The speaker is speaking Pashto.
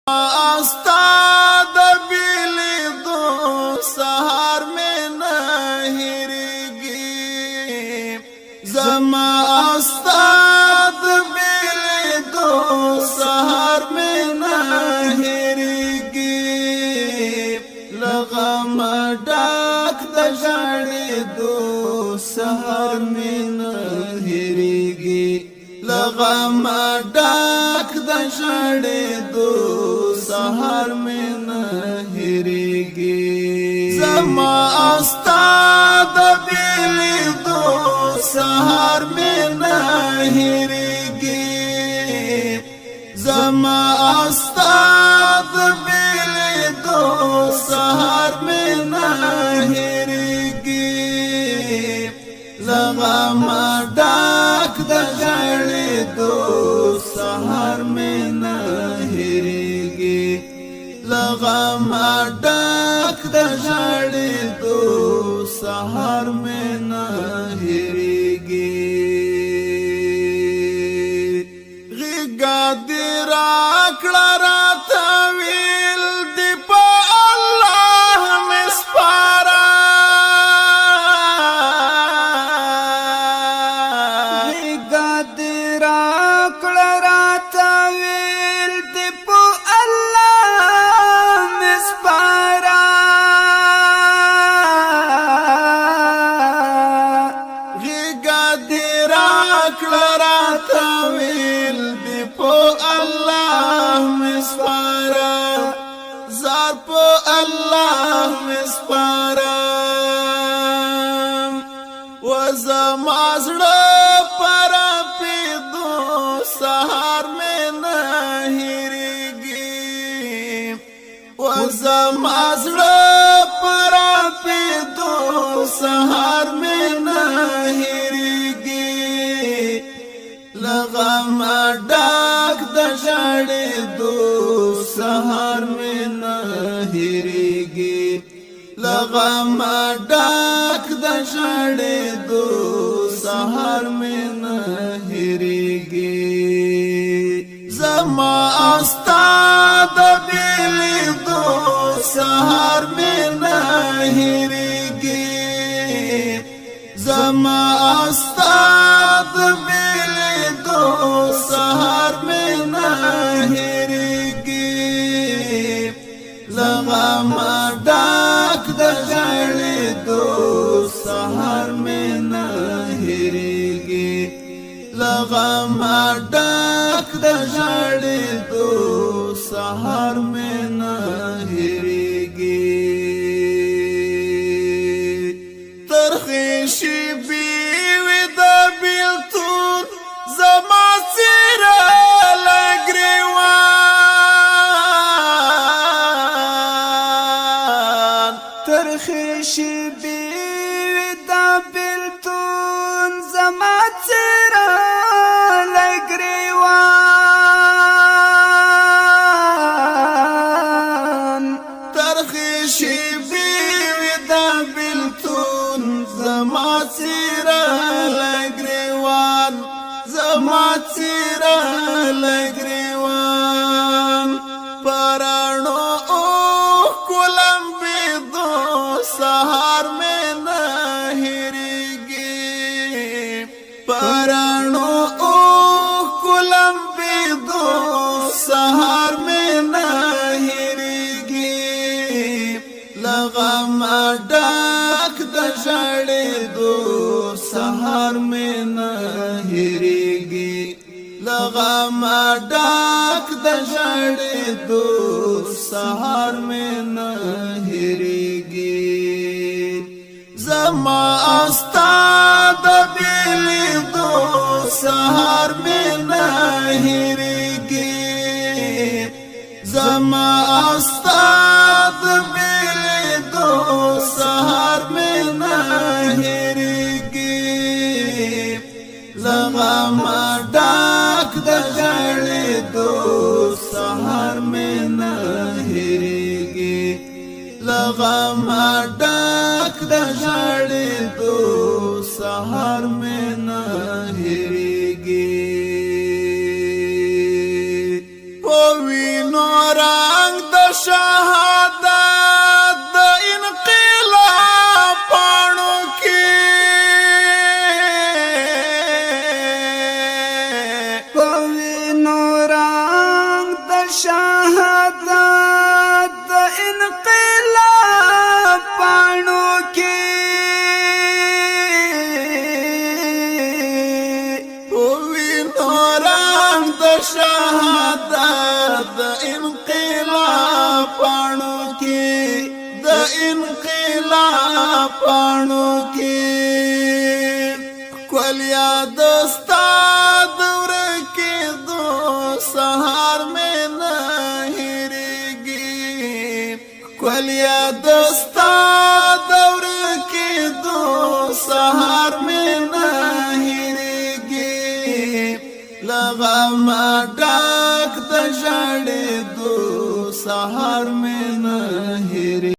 استاد بیلی دو سهار میں نهیرگی زما استاد بیلی دو سهار میں نهیرگی لغم ڈاک د جاڑی دو سهار میں نهیرگی لغم ڈاک د جاڑی دو سهار میں نهیرگی زما استاد بیلی دو سهار میں نهیرگی زما استاد بیلی دو سهار میں نهیرگی لغم ڈاک د جاڑی دو سهار میں نهیرگی لغم ڈاک د جاڑی دو سهار میں نهیرگی غیگا دی راکڑا راتا ویل دی پا اللہ مسپارا غیگا دی راکڑا راتا ویل دی پا اللہ مسپارا غیگا دی راکڑا راتا ویل دی پا اللہ مسپارا زار پا اللہ مسپارا وزمازڑا پرا پیدو سهار میں نهیرگی وزمازڑا پرا پیدو سهار میں نهیرگی لغم ڈاک د جاڑی دو سهار میں نهیرگی لغم ڈاک د جاڑی دو سهار میں نهیرگی زما استاد بیلی دو سهار میں نهیرگی زما استاد بیلی دو سهار میں نهیرگی لغم ڈاک د جاڑی دو سهار میں نهیرگی لغم ڈاک د جاڑی دو سهار میں نهیرگی ترخیشی بیوی د بیلتون زما سیره لگریوان ترخیشی بیوی دا بیلتون زما چیرا لگریوان ترخیشی بیوی دا بیلتون زما سیره لگریوان زما سیره لگریوان پرانو کلم بیدو سهار میں نهیرگی پرانو کلم بیدو سهار میں نهیرگی لغم ڈاک د جاڑی دو سهار میں نهیرگی لغم ڈاک د جاڑی دو سهار میں نهیرگی زما استاد بیلی دو سهار میں نهیرگی زما استاد بیلی دو سهار میں نهیرگی لغم ڈاک د جاڑی دو سهار میں نهیرگی لغم ڈاک د جاڑی دو سهار میں نهیرگی وینو را شهادت د انقلاب پاڼو کې د انقلاب پاڼو کې کول یاد ستا دور کې دو سهار مې نه هېرېږي کول یاد ستا دور کې دو سهار مې نه هېرېږي لغم ډک د ژړېدو سهار مې نه هېرېږي